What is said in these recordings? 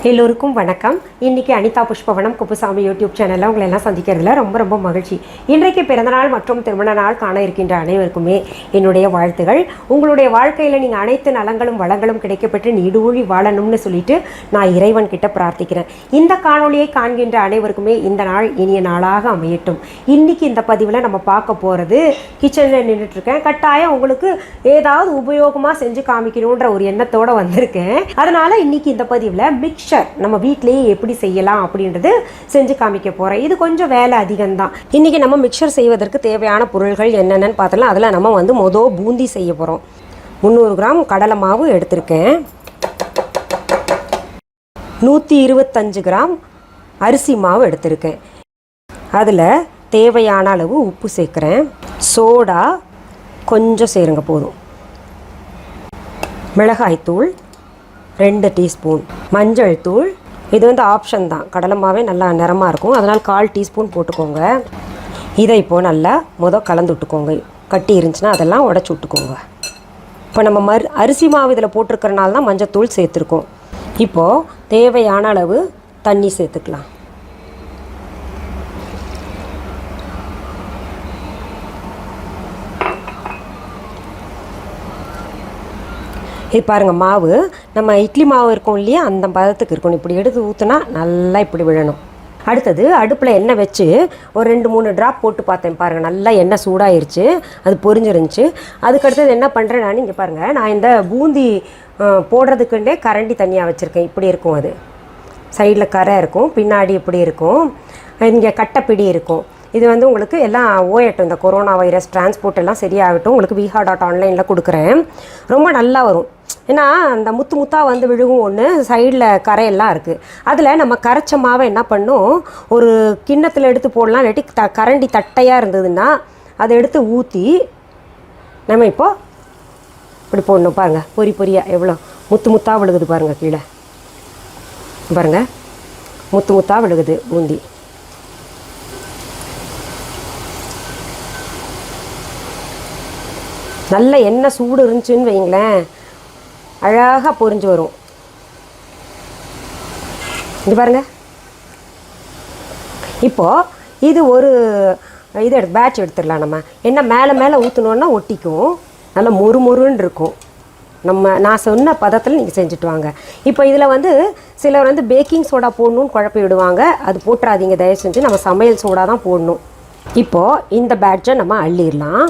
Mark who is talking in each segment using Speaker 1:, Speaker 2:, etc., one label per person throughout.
Speaker 1: எல்லோருக்கும் வணக்கம். இன்றைக்கி அனிதா புஷ்பவனம்குப்புசாமி யூடியூப் சேனலில் உங்களை எல்லாம் சந்திக்கிறதுல ரொம்ப மகிழ்ச்சி. இன்றைக்கு பிறந்தநாள் மற்றும் திருமண நாள் காண இருக்கின்ற அனைவருக்குமே என்னுடைய வாழ்த்துகள். உங்களுடைய வாழ்க்கையில் நீங்கள் அனைத்து நலங்களும் வளங்களும் கிடைக்கப்பட்டு நீடூழி வாழணும்னு சொல்லிட்டு நான் இறைவன் கிட்ட பிரார்த்திக்கிறேன். இந்த காணொலியை காண்கின்ற அனைவருக்குமே இந்த நாள் இனிய நாளாக அமையட்டும். இன்றைக்கி இந்த பதிவில் நம்ம பார்க்க போகிறது, கிச்சனில் நின்றுட்டுருக்கேன், கட்டாயம் உங்களுக்கு ஏதாவது உபயோகமாக செஞ்சு காமிக்கணுன்ற ஒரு எண்ணத்தோடு வந்திருக்கேன். அதனால் இன்றைக்கி இந்த பதிவில் மிக்சர் நம்ம வீட்டிலேயே எப்படி செய்யலாம் அப்படின்றது செஞ்சு காமிக்க போகிறேன். இது கொஞ்சம் வேலை அதிகம்தான். இன்றைக்கி நம்ம மிக்சர் செய்வதற்கு தேவையான பொருள்கள் என்னென்னு பார்த்தலாம். அதில் நம்ம பூந்தி செய்ய போகிறோம். 300 கிராம் கடலை மாவு எடுத்திருக்கேன். 125 கிராம் அரிசி மாவு எடுத்திருக்கேன். அதில் தேவையான அளவு உப்பு சேர்க்குறேன். சோடா கொஞ்சம் சேருங்க போதும். மிளகாய்த்தூள் 2 டீஸ்பூன், மஞ்சள் தூள் இது ஆப்ஷன் தான். கடலை மாவே நல்லா நிறமாக இருக்கும், அதனால் 1/4 டீஸ்பூன் போட்டுக்கோங்க. இதை இப்போது நல்லா கலந்து விட்டுக்கோங்க. கட்டி இருந்துச்சுன்னா அதெல்லாம் உடச்சி விட்டுக்கோங்க. இப்போ நம்ம அரிசி மாவு இதில் போட்டிருக்கிறனால தான் மஞ்சள் தூள் சேர்த்துருக்கோம். இப்போது தேவையான அளவு தண்ணி சேர்த்துக்கலாம். இது பாருங்கள், மாவு நம்ம இட்லி மாவு இருக்கும் இல்லையா, அந்த பதத்துக்கு இருக்கணும். இப்படி எடுத்து ஊற்றுனா நல்லா இப்படி விழணும். அடுத்தது அடுப்பில் எண்ணெய் வச்சு ஒரு 2-3 ட்ராப் போட்டு பார்த்தேன். பாருங்கள், நல்லா எண்ணெய் சூடாயிருச்சு, அது பொரிஞ்சிருந்துச்சு. அதுக்கடுத்தது என்ன பண்ணுறேன் நான், இங்கே பாருங்கள், நான் இந்த பூந்தி போடுறதுக்குண்டே கரண்டி தனியாக வச்சுருக்கேன். இப்படி இருக்கும், அது சைடில் கரை இருக்கும், பின்னாடி இப்படி இருக்கும், இங்கே கட்டைப்பிடி இருக்கும். இது உங்களுக்கு எல்லாம் ஓயட்டும். இந்த கொரோனா வைரஸ் டிரான்ஸ்போர்ட் எல்லாம் சரியாகட்டும். உங்களுக்கு viha.online கொடுக்குறேன். ரொம்ப நல்லா வரும். ஏன்னா அந்த முத்தாக விழுகும் ஒன்று, சைடில் கரையெல்லாம் இருக்குது. அதில் நம்ம கரைச்ச மாவை என்ன பண்ணும், ஒரு கிண்ணத்தில் எடுத்து போடலாம். இல்லாட்டி கரண்டி தட்டையாக இருந்ததுன்னா அதை எடுத்து ஊற்றி நம்ம இப்போது இப்படி போடணும். பாருங்கள், பொரியாக எவ்வளோ முத்தாக விழுகுது பாருங்கள். கீழே பாருங்கள், முத்தாக விழுகுது பூந்தி. நல்ல எண்ணெய் சூடு இருந்துச்சுன்னு வைங்களேன், அழகாக பொரிஞ்சு வரும். இது பாருங்கள். இப்போது இது ஒரு பேட்ச் எடுத்துடலாம். நம்ம என்ன மேலே ஊற்றினோன்னா ஒட்டிக்கும், நல்லா மொறுன்னு இருக்கும். நான் சொன்ன பதத்தில் நீங்கள் செஞ்சுட்டு வாங்க. இப்போ இதில் சிலர் பேக்கிங் சோடா போடணுன்னு குழப்பி விடுவாங்க. அது போட்டுறாதீங்க தயவு செஞ்சு. நம்ம சமையல் சோடா தான் போடணும். இப்போது இந்த பேட்சை நம்ம அள்ளிடலாம்.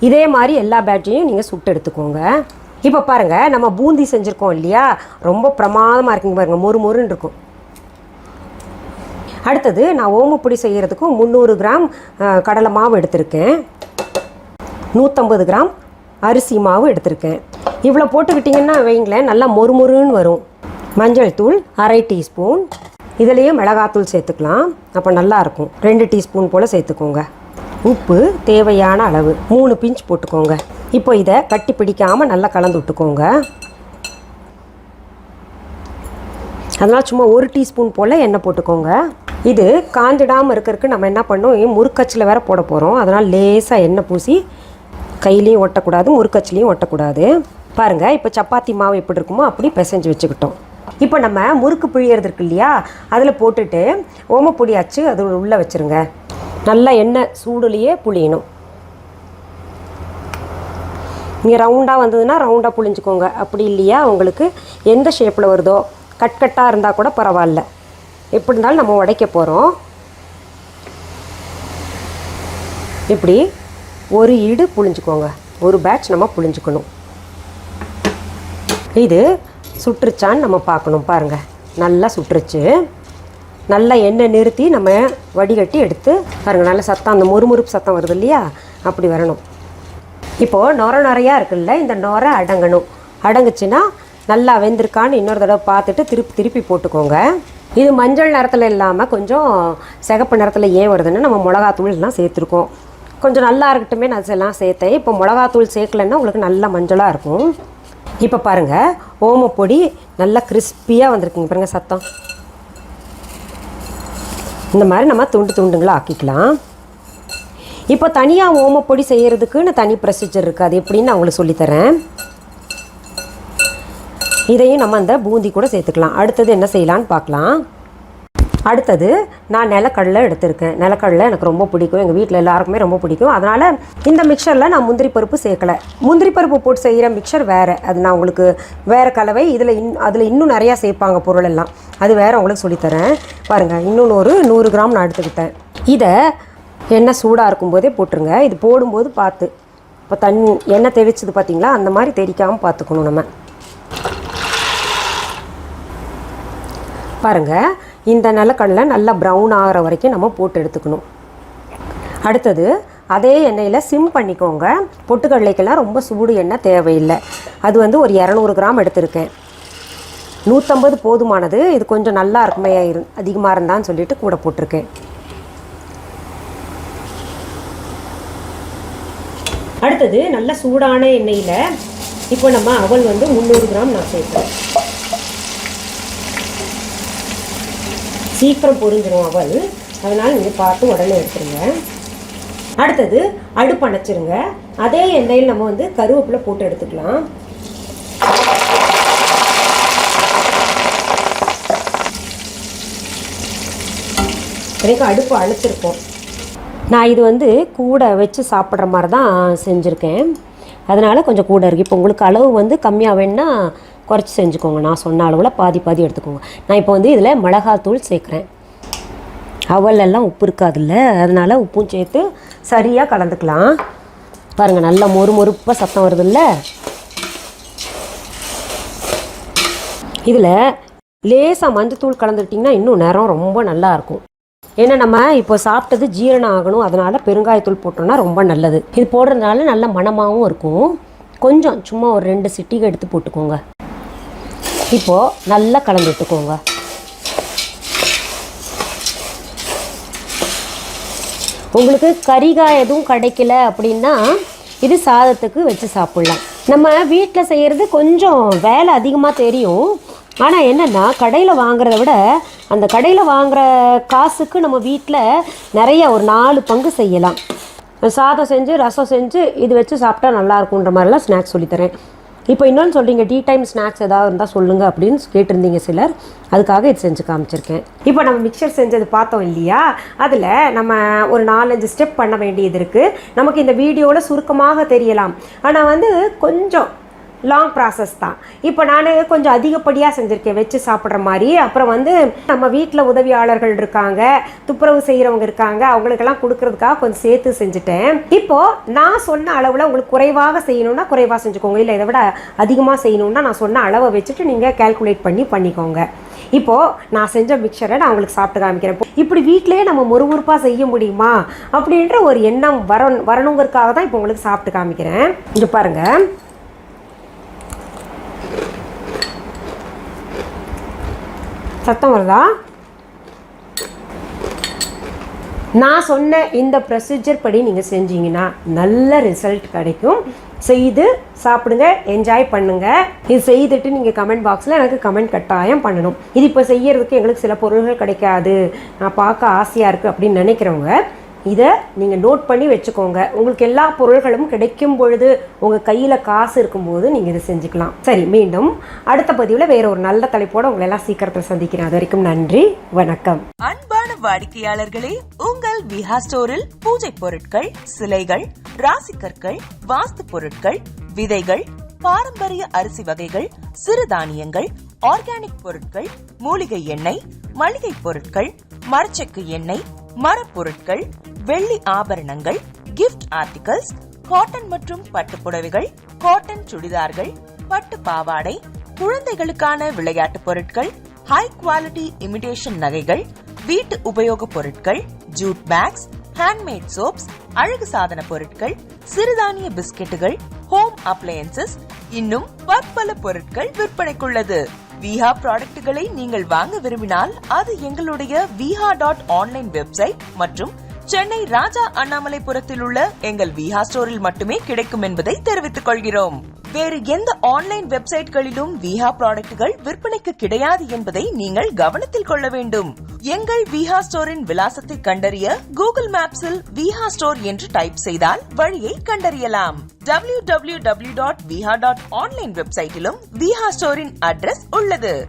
Speaker 1: இதே மாதிரி எல்லா பேட்சையும் நீங்கள் சுட்டு எடுத்துக்கோங்க. இப்போ பாருங்கள், நம்ம பூந்தி செஞ்சுருக்கோம் இல்லையா, ரொம்ப பிரமாதமாக இருக்குங்க. பாருங்கள், மொறுன்னு இருக்கும். அடுத்தது நான் ஓமப்பொடி செய்கிறதுக்கும் 300 கிராம் கடலை மாவு எடுத்திருக்கேன். 150 கிராம் அரிசி மாவு எடுத்திருக்கேன். இவ்வளோ போட்டுக்கிட்டிங்கன்னா வைங்களேன், நல்லா மொறுன்னு வரும். மஞ்சள் தூள் 1/2 டீஸ்பூன். இதுலேயே மிளகாத்தூள் சேர்த்துக்கலாம், அப்போ நல்லாயிருக்கும். 2 டீஸ்பூன் போல் சேர்த்துக்கோங்க. உப்பு தேவையான அளவு 3 பிஞ்ச் போட்டுக்கோங்க. இப்போ இதை கட்டி பிடிக்காமல் நல்லா கலந்து விட்டுக்கோங்க. அதனால் சும்மா 1 டீஸ்பூன் போல் எண்ணெய் போட்டுக்கோங்க. இது காஞ்சிடாமல் இருக்கிறதுக்கு நம்ம என்ன பண்ணோம், முறுக்கச்சில் வேறு போட போகிறோம். அதனால் லேசாக எண்ணெய் பூசி கையிலையும் ஒட்டக்கூடாது, முறுக்கச்சிலையும் ஒட்டக்கூடாது. பாருங்கள், இப்போ சப்பாத்தி மாவு எப்படி இருக்குமோ அப்படி பிசைஞ்சு வச்சுக்கிட்டோம். இப்போ நம்ம முறுக்கு பிழியறது இருக்கு இல்லையா, அதில் போட்டுட்டு ஓமப்பொடி அச்சு அது உள்ளே வச்சுருங்க. நல்லா எண்ணெய் சூடுலேயே புளியணும். இங்கே ரவுண்டாக வந்ததுன்னா ரவுண்டாக புளிஞ்சுக்கோங்க. அப்படி இல்லையா, உங்களுக்கு எந்த ஷேப்பில் வருதோ, கட்டாக இருந்தால் கூட பரவாயில்ல. எப்படி இருந்தாலும் நம்ம உடைக்க போகிறோம். இப்படி ஒரு ஈடு புளிஞ்சுக்கோங்க. ஒரு பேட்ச் நம்ம புளிஞ்சுக்கணும். இது சுட்டுருச்சான்னு நம்ம பார்க்கணும். பாருங்கள், நல்லா சுட்டுருச்சு. நல்லா எண்ணெய் நிறுத்தி நம்ம வடிகட்டி எடுத்து பாருங்கள், நல்ல சத்தம், அந்த முறுமுறுப்பு சத்தம் வருது இல்லையா, அப்படி வரணும். இப்போது நிறையா இருக்குல்ல, இந்த நுரை அடங்கணும். அடங்குச்சுன்னா நல்லா வெந்திருக்கான்னு இன்னொரு தடவை பார்த்துட்டு திருப்பி போட்டுக்கோங்க. இது மஞ்சள் நிறத்தில் இல்லாமல் கொஞ்சம் சிகப்பு நிறத்தில் ஏன் வருதுன்னு நம்ம மிளகாத்தூள் எல்லாம் சேர்த்துருக்கோம். கொஞ்சம் நல்லா இருக்கட்டுமே நான் எல்லாம் சேர்த்தேன். இப்போ மிளகாத்தூள் சேர்க்கலைன்னா உங்களுக்கு நல்ல மஞ்சளாக இருக்கும். இப்போ பாருங்கள், ஓமப்பொடி நல்லா கிறிஸ்பியாக வந்திருக்குங்க. பாருங்கள் சத்தம். இந்த மாதிரி நம்ம துண்டுங்களாக ஆக்கிக்கலாம். இப்போ தனியாக ஓமப்பொடி செய்கிறதுக்குன்னு தனி ப்ரொசீஜர் இருக்குது. அது எப்படின்னு நான் உங்களுக்கு சொல்லித்தரேன். இதையும் நம்ம அந்த பூந்தி கூட சேர்த்துக்கலாம். அடுத்தது என்ன செய்யலான்னு பார்க்கலாம். அடுத்தது நான் நிலக்கடலை எடுத்திருக்கேன். நிலக்கடலை எனக்கு ரொம்ப பிடிக்கும், எங்கள் வீட்டில் எல்லாருக்குமே ரொம்ப பிடிக்கும். அதனால் இந்த மிக்சரில் நான் முந்திரி பருப்பு சேர்க்கலை. முந்திரி பருப்பு போட்டு செய்கிற மிக்சர் வேறு, அது நான் உங்களுக்கு வேறு கலவை. அதில் இன்னும் நிறையா சேர்ப்பாங்க பொருள் எல்லாம், அது வேறு உங்களுக்கு சொல்லித்தரேன் பாருங்கள். இன்னொன்று ஒரு 100 கிராம் நான் எடுத்துக்கிட்டேன். இதை எண்ணெய் சூடாக இருக்கும்போதே போட்டுருங்க. இது போடும்போது பார்த்து, இப்போ எண்ணெய் தெளிச்சது பார்த்தீங்களா, அந்த மாதிரி தெளிக்காமல் பார்த்துக்கணும் நம்ம. பாருங்கள், இந்த நிலக்கடலை நல்லா ப்ரௌன் ஆகிற வரைக்கும் நம்ம போட்டு எடுத்துக்கணும். அடுத்தது அதே எண்ணெயில் சிம் பண்ணிக்கோங்க. பொட்டுக்கடலைக்கெல்லாம் ரொம்ப சூடு எண்ணெய் தேவையில்லை. அது வந்து ஒரு 200 கிராம் எடுத்திருக்கேன். 150 போதுமானது. இது கொஞ்சம் நல்லா இருக்குமே, அதிகமாக இருந்தான்னு சொல்லிட்டு கூட போட்டிருக்கேன். அடுத்தது நல்ல சூடான எண்ணெயில் இப்போ நம்ம அவல் வந்து 300 கிராம் நான் சேர்ப்பேன். சீக்கிரம் பொரிஞ்சிடும் அவல், அதனால் நீங்கள் பார்த்து உடனே எடுத்துருங்க. அடுத்தது அடுப்பு அணைச்சிருங்க. அதே எண்ணெயில் நம்ம வந்து கருவேப்பிலை போட்டு எடுத்துக்கலாம். எனக்கு அடுப்பு அணைச்சிருக்கோம். நான் இது வந்து கூட வச்சு சாப்பிட்ற மாதிரி தான் செஞ்சுருக்கேன், அதனால் கொஞ்சம் கூட இருக்குது. இப்போ உங்களுக்கு அளவு வந்து கம்மியாக வேணுன்னா குறைச்சி செஞ்சுக்கோங்க. நான் சொன்ன அளவில் பாதி எடுத்துக்கோங்க. நான் இப்போ வந்து இதில் மிளகாத்தூள் சேர்க்குறேன். அவலெல்லாம் உப்பு இருக்காதுல்ல, அதனால் உப்பும் சேர்த்து சரியாக கலந்துக்கலாம். பாருங்கள், நல்லா மொறுப்பாக சத்தம் வருதுல்ல. இதில் லேசாக மஞ்சத்தூள் கலந்துக்கிட்டிங்கன்னா இன்னும் நேரம் ரொம்ப நல்லாயிருக்கும். ஏன்னா நம்ம இப்போ சாப்பிட்டது ஜீரணம் ஆகணும், அதனால் பெருங்காயத்தூள் போட்டோம்னா ரொம்ப நல்லது. இது போடுறதுனால நல்ல மணமாகவும் இருக்கும். கொஞ்சம் சும்மா ஒரு 2 சிட்டிகை எடுத்து போட்டுக்கோங்க. இப்போது நல்லா கலந்து விட்டுக்கோங்க. உங்களுக்கு கறிகாய் எதுவும் கிடைக்கல அப்படின்னா இது சாதத்துக்கு வச்சு சாப்பிட்லாம். நம்ம வீட்டில் செய்கிறது கொஞ்சம் வேலை அதிகமாக தெரியும். ஆனால் என்னென்னா, கடையில் வாங்குறத விட அந்த கடையில் வாங்குகிற காசுக்கு நம்ம வீட்டில் நிறைய ஒரு 4 பங்கு செய்யலாம். சாதம் செஞ்சு ரசம் செஞ்சு இது வச்சு சாப்பிட்டா நல்லாயிருக்குன்ற மாதிரிலாம் ஸ்நாக்ஸ் சொல்லித்தரேன். இப்போ இன்னொன்று சொல்கிறீங்க, டீ டைம் ஸ்நாக்ஸ் ஏதாவது இருந்தால் சொல்லுங்கள் அப்படின்னு கேட்டிருந்தீங்க சிலர், அதுக்காக இது செஞ்சு காமிச்சிருக்கேன். இப்போ நம்ம மிக்சர் செஞ்சது பார்த்தோம் இல்லையா, அதில் நம்ம ஒரு 4-5 ஸ்டெப் பண்ண வேண்டியது இருக்குது. நமக்கு இந்த வீடியோவில் சுருக்கமாக தெரியலாம், ஆனால் வந்து கொஞ்சம் லாங் ப்ராசஸ் தான். இப்போ நான் கொஞ்சம் அதிகப்படியாக செஞ்சுருக்கேன் வச்சு சாப்பிட்ற மாதிரி. அப்புறம் வந்து நம்ம வீட்டில் உதவியாளர்கள் இருக்காங்க, துப்புரவு செய்கிறவங்க இருக்காங்க, அவங்களுக்கெல்லாம் கொடுக்கறதுக்காக கொஞ்சம் சேர்த்து செஞ்சுட்டேன். இப்போது நான் சொன்ன அளவில் உங்களுக்கு குறைவாக செய்யணுன்னா குறைவாக செஞ்சுக்கோங்க, இல்லை இதை விட அதிகமாக செய்யணுன்னா நான் சொன்ன அளவை வச்சுட்டு நீங்கள் கேல்குலேட் பண்ணிக்கோங்க. இப்போது நான் செஞ்ச மிக்சரை நான் உங்களுக்கு சாப்பிட்டு காமிக்கிறேன். இப்படி வீட்டிலேயே நம்ம மொறுமொறுப்பாக செய்ய முடியுமா அப்படின்ற ஒரு எண்ணம் வரணுங்கிறதுக்காக தான் இப்போ உங்களுக்கு சாப்பிட்டு காமிக்கிறேன். இங்கே பாருங்கள், சத்தம் வருதா? நான் சொன்ன இந்த ப்ரொசீஜர் படி நீங்கள் செஞ்சீங்கன்னா நல்ல ரிசல்ட் கிடைக்கும். செய்து சாப்பிடுங்க, என்ஜாய் பண்ணுங்கள். இது செய்துட்டு நீங்கள் கமெண்ட் பாக்ஸில் எனக்கு கமெண்ட் கட்டாயம் பண்ணணும். இது இப்போ செய்யறதுக்கு எங்களுக்கு சில பொருள்கள் கிடைக்காது, நான் பார்க்க ஆசையாக இருக்குது அப்படின்னு நினைக்கிறவங்க இதை நீங்கள் நோட் பண்ணி வச்சுக்கோங்க. உங்களுக்கு எல்லா பொருள்களும் கிடைக்கும் பொழுது, உங்கள் கையில் காசு இருக்கும்போது நீங்கள் இதை செஞ்சுக்கலாம். சரி, மீண்டும் அடுத்த பதிவில் வேற ஒரு நல்ல தலைப்போடு உங்களை எல்லாம் சீக்கிரத்தில் சந்திக்கிறேன். அது வரைக்கும் நன்றி, வணக்கம்.
Speaker 2: அன்பான வாடிக்கையாளர்களே, உங்கள் விஹா ஸ்டோரில் பூஜை பொருட்கள், சிலைகள், ராசிக்கற்கள், வாஸ்து பொருட்கள், விதைகள், பாரம்பரிய அரிசி வகைகள், சிறுதானியங்கள், ஆர்கானிக் பொருட்கள், மூலிகை எண்ணெய், மளிகை பொருட்கள், மரச்செக்கு எண்ணெய், மரப்பொருட்கள், வெள்ளி ஆபரணங்கள், கிஃப்ட் ஆர்டிகல்ஸ், காட்டன் மற்றும் பட்டு புடவைகள், காட்டன் சுடிதார்கள், பட்டு பாவாடை, குழந்தைகளுக்கான விளையாட்டு பொருட்கள், ஹை குவாலிட்டி இமிடேஷன் நகைகள், வீட்டு உபயோக பொருட்கள், ஜூட் பேக்ஸ், ஹேண்ட்மேட் சோப்ஸ், அழகு சாதன பொருட்கள், சிறுதானிய பிஸ்கெட்டுகள், ஹோம் அப்ளையன்சஸ், இன்னும் பற்பல பொருட்கள் விற்பனைக்குள்ளது. விஹா ப்ராடக்ட்களை நீங்கள் வாங்க விரும்பினால் அது எங்களுடைய viha.online வெப்சைட் மற்றும் சென்னை ராஜா அண்ணாமலைபுரத்தில் உள்ள எங்கள் விஹா ஸ்டோரில் மட்டுமே கிடைக்கும் என்பதை தெரிவித்துக் கொள்கிறோம். வேறு எந்த ஆன்லைன் வெப்சைட்களிலும் விஹா ப்ராடக்ட்கள் விற்பனைக்கு கிடையாது என்பதை நீங்கள் கவனத்தில் கொள்ள வேண்டும். எங்கள் விஹா ஸ்டோரின் விலாசத்தை கண்டறிய கூகுள் மேப்ஸில் விஹா ஸ்டோர் என்று டைப் செய்தால் வழியை கண்டறியலாம். www.viha.online வெப்சைட்டிலும் விஹா ஸ்டோரின் அட்ரஸ் உள்ளது.